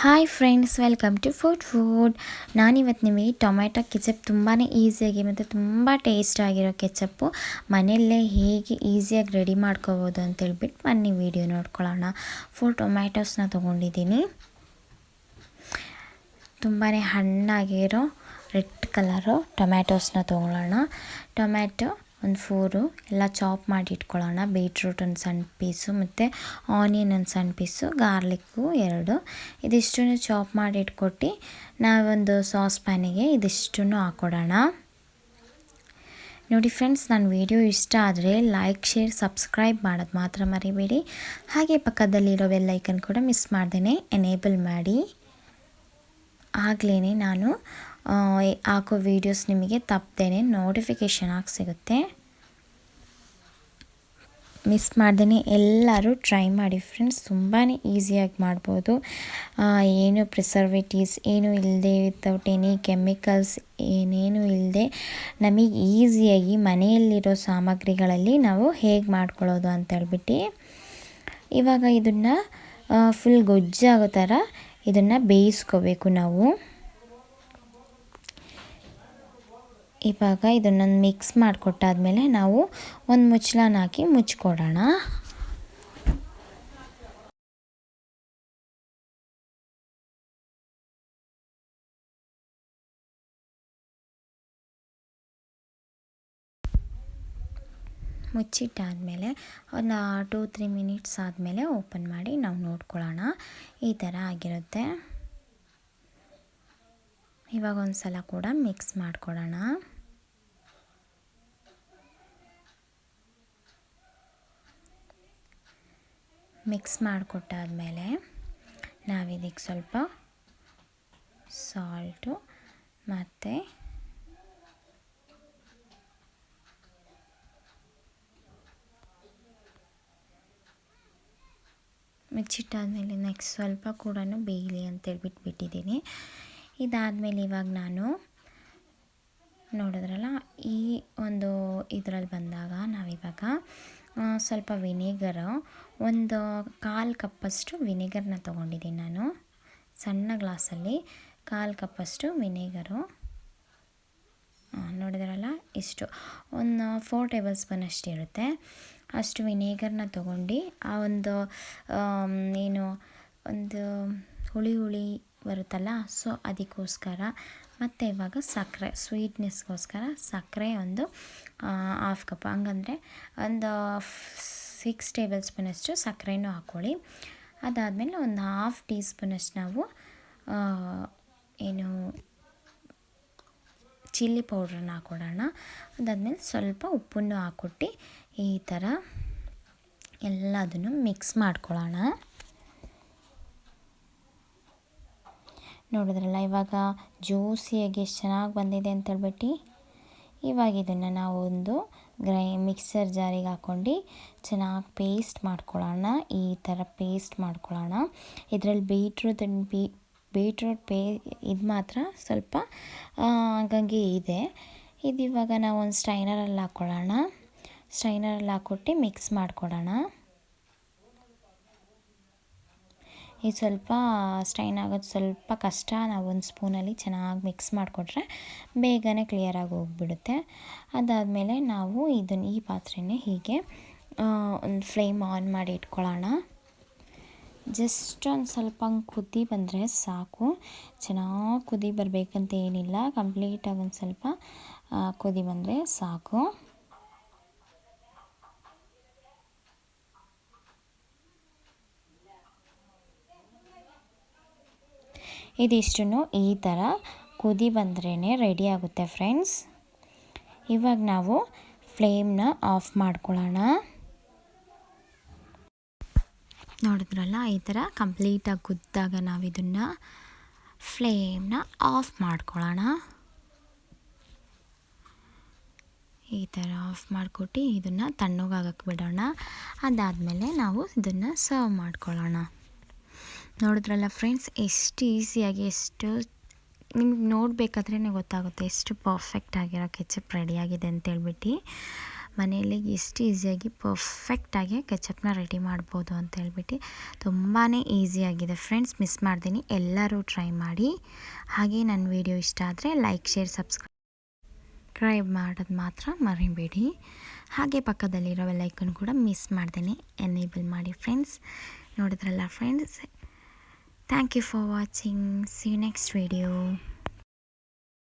Hi friends, welcome to food. ನಾನಿವತ್ತು ನಿಮಗೆ tomato ketchup ತುಂಬಾ ಈಸಿಯಾಗಿ ಮತ್ತು ತುಂಬ ಟೇಸ್ಟ್ ಆಗಿರೋ ಕೆಚಪ್ಪು ಮನೆಯಲ್ಲೇ ಹೇಗೆ ಈಸಿಯಾಗಿ ರೆಡಿ ಮಾಡ್ಕೋಬೋದು ಅಂತೇಳ್ಬಿಟ್ಟು ಬನ್ನಿ ವಿಡಿಯೋ ನೋಡ್ಕೊಳ್ಳೋಣ. 4 ಟೊಮ್ಯಾಟೋಸ್ನ ತೊಗೊಂಡಿದ್ದೀನಿ. ತುಂಬಾ ಹಣ್ಣಾಗಿರೋ ರೆಡ್ ಕಲರು ಟೊಮ್ಯಾಟೋಸ್ನ ತೊಗೊಳ್ಳೋಣ. ಟೊಮ್ಯಾಟೊ ಒಂದು 4 ಎಲ್ಲ ಚಾಪ್ ಮಾಡಿ ಇಟ್ಕೊಳ್ಳೋಣ. ಬೀಟ್ರೂಟ್ ಒಂದು ಸಣ್ಣ ಪೀಸು ಮತ್ತು ಆನಿಯನ್ ಒಂದು ಸಣ್ಣ ಪೀಸು, ಗಾರ್ಲಿಕ್ಕು 2 ಇದಿಷ್ಟನ್ನು ಚಾಪ್ ಮಾಡಿ ಇಟ್ಕೊಟ್ಟು ನಾವೊಂದು ಸಾಸ್ ಪ್ಯಾನಿಗೆ ಇದಿಷ್ಟನ್ನು ಹಾಕ್ಕೊಡೋಣ. ನೋಡಿ ಫ್ರೆಂಡ್ಸ್, ನನ್ನ ವಿಡಿಯೋ ಇಷ್ಟ ಆದರೆ ಲೈಕ್, ಶೇರ್, ಸಬ್ಸ್ಕ್ರೈಬ್ ಮಾಡೋದು ಮಾತ್ರ ಮರಿಬೇಡಿ. ಹಾಗೆ ಪಕ್ಕದಲ್ಲಿರೋ ಬೆಲ್ ಐಕನ್ ಕೂಡ ಮಿಸ್ ಮಾಡ್ದೇ ಎನೇಬಲ್ ಮಾಡಿ. ಆಗಲೇ ನಾನು ಹಾಕೋ ವೀಡಿಯೋಸ್ ನಿಮಗೆ ತಪ್ಪದೇನೆ ನೋಟಿಫಿಕೇಷನ್ ಆಗಿ ಸಿಗುತ್ತೆ. ಮಿಸ್ ಮಾಡ್ದೇ ಎಲ್ಲರೂ ಟ್ರೈ ಮಾಡಿ ಫ್ರೆಂಡ್ಸ್. ತುಂಬಾ ಈಸಿಯಾಗಿ ಮಾಡ್ಬೋದು. ಏನು ಪ್ರಿಸರ್ವೇಟಿವ್ಸ್ ಏನೂ ಇಲ್ಲದೆ, ವಿತೌಟ್ ಎನಿ ಕೆಮಿಕಲ್ಸ್ ಏನೇನು ಇಲ್ಲದೆ ನಮಗೆ ಈಸಿಯಾಗಿ ಮನೆಯಲ್ಲಿರೋ ಸಾಮಗ್ರಿಗಳಲ್ಲಿ ನಾವು ಹೇಗೆ ಮಾಡ್ಕೊಳ್ಳೋದು ಅಂತೇಳ್ಬಿಟ್ಟು ಇವಾಗ ಇದನ್ನು ಫುಲ್ ಗೊಜ್ಜಾಗೋ ಥರ ಇದನ್ನು ಬೇಯಿಸ್ಕೋಬೇಕು ನಾವು. ಇವಾಗ ಇದನ್ನು ಮಿಕ್ಸ್ ಮಾಡಿಕೊಟ್ಟಾದ್ಮೇಲೆ ನಾವು ಒಂದು ಮುಚ್ಚಳನ ಹಾಕಿ ಮುಚ್ಚಿಕೊಡೋಣ. ಮುಚ್ಚಿಟ್ಟಾದಮೇಲೆ ಒಂದು 2-3 ಮಿನಿಟ್ಸ್ ಆದಮೇಲೆ ಓಪನ್ ಮಾಡಿ ನಾವು ನೋಡ್ಕೊಳ್ಳೋಣ. ಈ ಥರ ಆಗಿರುತ್ತೆ. ಇವಾಗ ಒಂದು ಸಲ ಕೂಡ ಮಿಕ್ಸ್ ಮಾಡಿಕೊಡೋಣ. ಮಿಕ್ಸ್ ಮಾಡಿಕೊಟ್ಟಾದ್ಮೇಲೆ ನಾವಿದಕ್ಕೆ ಸ್ವಲ್ಪ ಸಾಲ್ಟು ಮತ್ತು ಮುಚ್ಚಿಟ್ಟಾದ್ಮೇಲೆ ನೆಕ್ಸ್ಟ್ ಸ್ವಲ್ಪ ಕೂಡ ಬೇಯಲಿ ಅಂತೇಳ್ಬಿಟ್ಟು ಬಿಟ್ಟಿದ್ದೀನಿ. ಇದಾದಮೇಲೆ ಇವಾಗ ನಾನು ನೋಡಿದ್ರಲ್ಲ, ಈ ಒಂದು ಇದರಲ್ಲಿ ಬಂದಾಗ ನಾವಿವಾಗ ಸ್ವಲ್ಪ ವಿನೆಗರು, ಒಂದು 1/4 ಕಪ್ಪಷ್ಟು ವಿನೆಗರ್ನ ತೊಗೊಂಡಿದ್ದೀನಿ ನಾನು. ಸಣ್ಣ ಗ್ಲಾಸಲ್ಲಿ 1/4 ಕಪ್ಪಷ್ಟು ವಿನೆಗರು, ನೋಡಿದ್ರಲ್ಲ ಇಷ್ಟು, ಒಂದು 4 ಟೇಬಲ್ ಸ್ಪೂನ್ ಅಷ್ಟು ಇರುತ್ತೆ. ಅಷ್ಟು ವಿನೆಗರ್ನ ತೊಗೊಂಡು ಆ ಒಂದು ಏನು ಒಂದು ಹುಳಿ ಬರುತ್ತಲ್ಲ, ಸೊ ಅದಕ್ಕೋಸ್ಕರ ಮತ್ತು ಇವಾಗ ಸಕ್ಕರೆ, ಸ್ವೀಟ್ನೆಸ್ಗೋಸ್ಕರ ಸಕ್ಕರೆ ಒಂದು 1/2 ಕಪ್, ಹಂಗಂದರೆ ಒಂದು 6 ಟೇಬಲ್ ಸ್ಪೂನಷ್ಟು ಸಕ್ಕರೆನೂ ಹಾಕ್ಕೊಳ್ಳಿ. ಅದಾದಮೇಲೆ ಒಂದು 1/2 ಟೀ ಸ್ಪೂನಷ್ಟು ನಾವು ಏನು ಚಿಲ್ಲಿ ಪೌಡ್ರನ್ನ ಹಾಕ್ಕೊಡೋಣ. ಅದಾದಮೇಲೆ ಸ್ವಲ್ಪ ಉಪ್ಪನ್ನು ಹಾಕ್ಕೊಟ್ಟು ಈ ಥರ ಎಲ್ಲದನ್ನು ಮಿಕ್ಸ್ ಮಾಡ್ಕೊಳ್ಳೋಣ. ನೋಡಿದ್ರಲ್ಲ ಇವಾಗ ಜ್ಯೂಸಿಯಾಗಿ ಎಷ್ಟು ಚೆನ್ನಾಗಿ ಬಂದಿದೆ ಅಂತೇಳ್ಬಿಟ್ಟು ಇವಾಗ ಇದನ್ನು ನಾವು ಒಂದು ಮಿಕ್ಸರ್ ಜಾರಿಗೆ ಹಾಕ್ಕೊಂಡು ಚೆನ್ನಾಗಿ ಪೇಸ್ಟ್ ಮಾಡ್ಕೊಳ್ಳೋಣ. ಈ ಥರ ಪೇಸ್ಟ್ ಮಾಡ್ಕೊಳ್ಳೋಣ. ಇದರಲ್ಲಿ ಬೀಟ್ರೂಟ್ ಇದು ಮಾತ್ರ ಸ್ವಲ್ಪ ಹಂಗಂಗೆ ಇದೆ. ಇದು ಇವಾಗ ನಾವು ಒಂದು ಸ್ಟ್ರೈನರಲ್ಲಿ ಹಾಕ್ಕೊಳ್ಳೋಣ. ಸ್ಟ್ರೈನರಲ್ಲಿ ಹಾಕ್ಕೊಟ್ಟು ಮಿಕ್ಸ್ ಮಾಡ್ಕೊಡೋಣ. ಇದು ಸ್ವಲ್ಪ ಸ್ಟ್ರೈನ್ ಆಗೋದು ಸ್ವಲ್ಪ ಕಷ್ಟ. ನಾವು ಒಂದು ಸ್ಪೂನಲ್ಲಿ ಚೆನ್ನಾಗಿ ಮಿಕ್ಸ್ ಮಾಡಿಕೊಟ್ರೆ ಬೇಗನೆ ಕ್ಲಿಯರಾಗಿ ಹೋಗಿಬಿಡುತ್ತೆ. ಅದಾದಮೇಲೆ ನಾವು ಈ ಪಾತ್ರೆನೇ ಹೀಗೆ ಒಂದು ಫ್ಲೇಮ್ ಆನ್ ಮಾಡಿ ಇಟ್ಕೊಳ್ಳೋಣ. ಜಸ್ಟ್ ಒಂದು ಸ್ವಲ್ಪ ಕುದಿ ಬಂದರೆ ಸಾಕು. ಚೆನ್ನಾಗಿ ಕುದಿ ಬರಬೇಕಂತ ಏನಿಲ್ಲ, ಕಂಪ್ಲೀಟಾಗಿ ಒಂದು ಸ್ವಲ್ಪ ಕುದಿ ಬಂದರೆ ಸಾಕು. ಇದಿಷ್ಟನ್ನು ಈ ಥರ ಕುದಿ ಬಂದ್ರೇ ರೆಡಿ ಆಗುತ್ತೆ ಫ್ರೆಂಡ್ಸ್. ಇವಾಗ ನಾವು ಫ್ಲೇಮ್ನ ಆಫ್ ಮಾಡ್ಕೊಳ್ಳೋಣ. ನೋಡಿದ್ರಲ್ಲ, ಈ ಥರ ಕಂಪ್ಲೀಟಾಗಿ ಕುದ್ದಾಗ ನಾವು ಇದನ್ನು ಫ್ಲೇಮ್ನ ಆಫ್ ಮಾಡ್ಕೊಳ್ಳೋಣ. ಈ ಥರ ಆಫ್ ಮಾಡಿಕೊಟ್ಟು ಇದನ್ನು ತಣ್ಣಗಾಗಕ್ಕೆ ಬಿಡೋಣ. ಅದಾದಮೇಲೆ ನಾವು ಇದನ್ನು ಸರ್ವ್ ಮಾಡ್ಕೊಳ್ಳೋಣ. ನೋಡಿದ್ರಲ್ಲ ಫ್ರೆಂಡ್ಸ್, ಎಷ್ಟು ಈಸಿಯಾಗಿ, ಎಷ್ಟು ನಿಮ್ಗೆ ನೋಡಬೇಕಾದ್ರೇ ಗೊತ್ತಾಗುತ್ತೆ ಎಷ್ಟು ಪರ್ಫೆಕ್ಟ್ ಆಗಿರೋ ಕೆಚಪ್ ರೆಡಿಯಾಗಿದೆ ಅಂತೇಳ್ಬಿಟ್ಟು. ಮನೆಯಲ್ಲಿ ಎಷ್ಟು ಈಸಿಯಾಗಿ ಪರ್ಫೆಕ್ಟಾಗಿ ಕೆಚಪ್ನ ರೆಡಿ ಮಾಡ್ಬೋದು ಅಂತ ಹೇಳ್ಬಿಟ್ಟು ತುಂಬಾ ಈಸಿಯಾಗಿದೆ ಫ್ರೆಂಡ್ಸ್. ಮಿಸ್ ಮಾಡ್ತೀನಿ, ಎಲ್ಲರೂ ಟ್ರೈ ಮಾಡಿ. ಹಾಗೆ ನನ್ನ ವಿಡಿಯೋ ಇಷ್ಟ ಆದರೆ ಲೈಕ್, ಶೇರ್, ಸಬ್ಸ್ಕ್ರೈಬ್ ಮಾಡೋದು ಮಾತ್ರ ಮರಿಬೇಡಿ. ಹಾಗೆ ಪಕ್ಕದಲ್ಲಿರೋ ಬೆಲ್ ಐಕಾನ್ ಕೂಡ ಮಿಸ್ ಮಾಡ್ದೇನೆ ಎನೇಬಲ್ ಮಾಡಿ ಫ್ರೆಂಡ್ಸ್. ನೋಡಿದ್ರಲ್ಲ friends, thank you for watching. See you next video.